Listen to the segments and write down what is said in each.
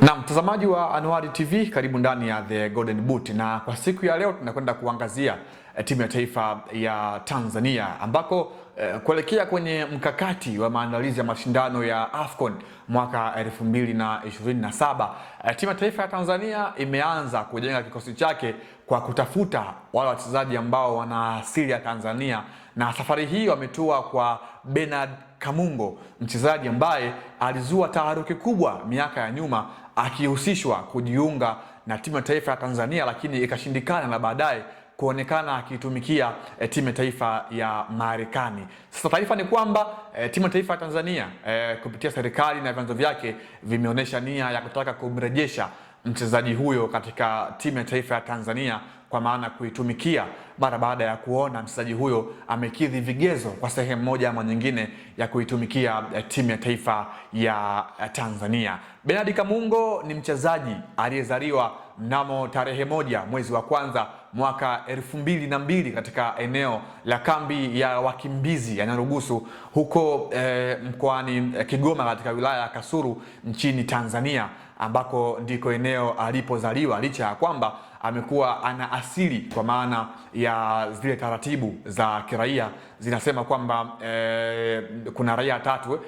Na mtazamaji wa Anuari TV, karibu ndani ya The Golden Boot, na kwa siku ya leo tunakwenda kuangazia timu ya taifa ya Tanzania ambako kuelekea kwenye mkakati wa maandalizi ya mashindano ya AFCON mwaka 2027, timu ya taifa ya Tanzania imeanza kujenga kikosi chake kwa kutafuta wale wachezaji ambao wana asili ya Tanzania, na safari hii wametua kwa Bernard Kamungo, mchezaji ambaye alizua taharuki kubwa miaka ya nyuma akihusishwa kujiunga na timu ya taifa ya Tanzania, lakini ikashindikana na baadaye kuonekana akitumikia timu ya taifa ya Marekani. Sasa taarifa ni kwamba timu ya taifa ya Tanzania kupitia serikali na vyanzo vyake vimeonyesha nia ya kutaka kumrejesha mchezaji huyo katika timu ya taifa ya Tanzania, kwa maana kuitumikia mara baada ya kuona mchezaji huyo amekidhi vigezo kwa sehemu moja ama nyingine ya kuitumikia timu ya taifa ya Tanzania. Bernard Kamungo ni mchezaji aliyezaliwa mnamo tarehe 1 mwezi wa kwanza mwaka 2002 katika eneo la kambi ya wakimbizi ya Nyarugusu huko mkoani Kigoma katika wilaya ya Kasulu nchini Tanzania, ambako ndiko eneo alipozaliwa, licha ya kwamba amekuwa ana asili, kwa maana ya zile taratibu za kiraia zinasema kwamba kuna raia tatu,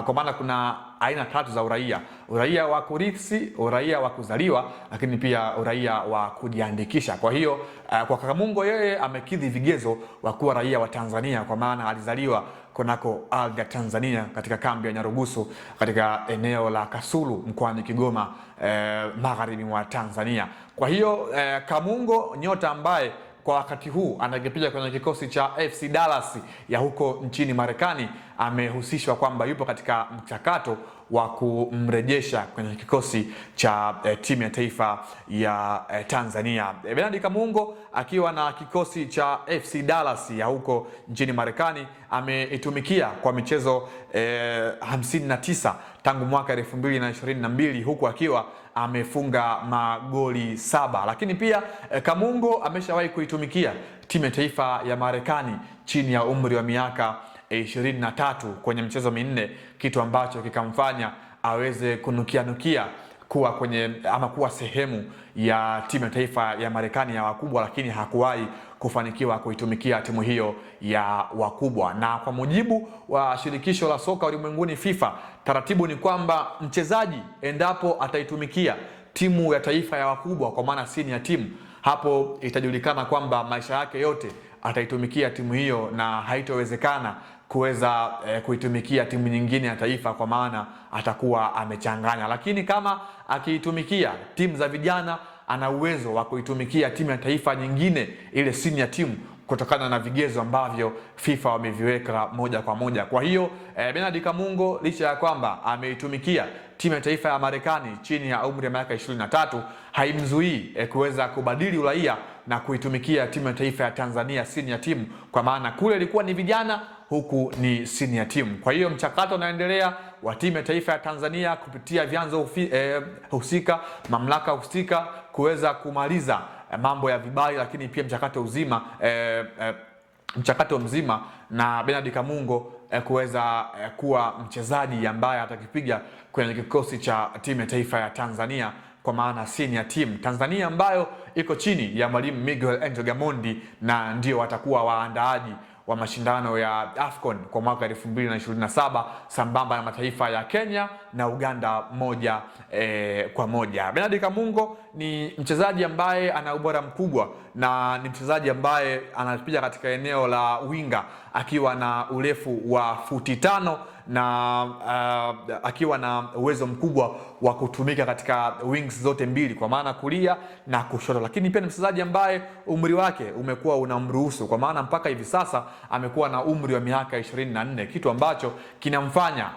kwa maana kuna aina tatu za uraia: uraia wa kurithi, uraia wa kuzaliwa, lakini pia uraia wa kujiandikisha. Kwa hiyo kwa Kamungo, yeye amekidhi vigezo wa kuwa raia wa Tanzania, kwa maana alizaliwa kunako ardhi ya Tanzania katika kambi ya Nyarugusu katika eneo la Kasulu mkoani Kigoma, magharibi mwa Tanzania. Kwa hiyo Kamungo, nyota ambaye kwa wakati huu anakipiga kwenye kikosi cha FC Dallas ya huko nchini Marekani, amehusishwa kwamba yupo katika mchakato wa kumrejesha kwenye kikosi cha timu ya taifa ya Tanzania. Bernard Kamungo akiwa na kikosi cha FC Dallas ya huko nchini Marekani ameitumikia kwa michezo 59 tangu mwaka 2022, huku akiwa amefunga magoli 7. Lakini pia Kamungo ameshawahi kuitumikia timu ya taifa ya Marekani chini ya umri wa miaka 23 kwenye michezo minne, kitu ambacho kikamfanya aweze kunukia kuwa kwenye ama kuwa sehemu ya timu ya taifa ya Marekani ya wakubwa, lakini hakuwahi kufanikiwa kuitumikia timu hiyo ya wakubwa. Na kwa mujibu wa shirikisho la soka ulimwenguni FIFA, taratibu ni kwamba mchezaji endapo ataitumikia timu ya taifa ya wakubwa, kwa maana senior team, hapo itajulikana kwamba maisha yake yote ataitumikia timu hiyo na haitowezekana kuweza kuitumikia timu nyingine ya taifa, kwa maana atakuwa amechanganya. Lakini kama akiitumikia timu za vijana, ana uwezo wa kuitumikia timu ya taifa nyingine, ile senior team, kutokana na vigezo ambavyo FIFA wameviweka moja kwa moja. Kwa hiyo Bernard Kamungo, licha ya kwamba ameitumikia timu ya taifa ya Marekani chini ya umri wa miaka 23, haimzuii kuweza kubadili uraia na kuitumikia timu ya taifa ya Tanzania senior team, kwa maana kule ilikuwa ni vijana, huku ni senior team. Kwa hiyo mchakato unaendelea wa timu ya taifa ya Tanzania kupitia vyanzo husika, mamlaka husika, kuweza kumaliza mambo ya vibali, lakini pia mchakato mzima na Bernard Kamungo kuweza kuwa mchezaji ambaye atakipiga kwenye kikosi cha timu ya taifa ya Tanzania, kwa maana senior team Tanzania ambayo iko chini ya mwalimu Miguel Angel Gamondi, na ndio watakuwa waandaaji wa mashindano ya AFCON kwa mwaka 2027 sambamba na mataifa ya Kenya na Uganda moja kwa moja. Bernard Kamungo ni mchezaji ambaye ana ubora mkubwa na ni mchezaji ambaye anapiga katika eneo la winga akiwa na urefu wa futi 5 na akiwa na uwezo mkubwa wa kutumika katika wings zote mbili, kwa maana kulia na kushoto. Lakini pia ni mchezaji ambaye umri wake umekuwa unamruhusu, kwa maana mpaka hivi sasa amekuwa na umri wa miaka 24, kitu ambacho kinamfanya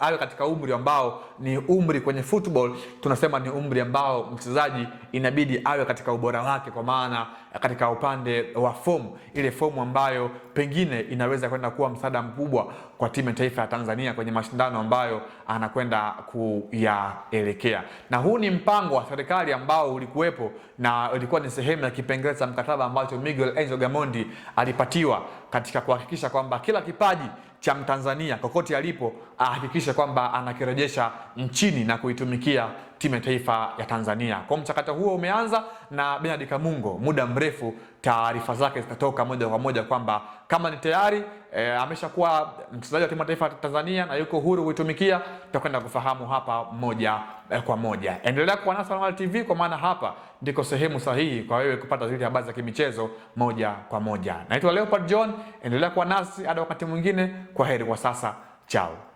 awe katika umri ambao ni umri kwenye football tunasema ni umri ambao mchezaji inabidi awe katika ubora wake, kwa maana katika upande wa fomu, ile fomu ambayo pengine inaweza kwenda kuwa msaada mkubwa kwa timu ya taifa ya Tanzania kwenye mashindano ambayo anakwenda kuyaelekea. Na huu ni mpango wa serikali ambao ulikuwepo na ulikuwa ni sehemu ya kipengele cha mkataba ambacho Miguel Angel Gamondi alipatiwa katika kuhakikisha kwamba kila kipaji cha Mtanzania kokote alipo ahakikishe kwamba anakirejesha nchini na kuitumikia timu ya taifa ya Tanzania. Kwa mchakato huo umeanza, na Bernard Kamungo muda mrefu taarifa zake zitatoka moja kwa moja kwamba kama ni tayari ameshakuwa mchezaji wa timu ya taifa ya Tanzania na yuko huru kuitumikia. Tutakwenda kufahamu hapa moja kwa moja. Endelea kuwa nasi One TV, kwa maana hapa ndiko sehemu sahihi kwa wewe kupata zile habari za kimichezo moja kwa moja. Naitwa Leopard John, endelea kuwa nasi hadi wakati mwingine. Kwa heri kwa sasa, chao.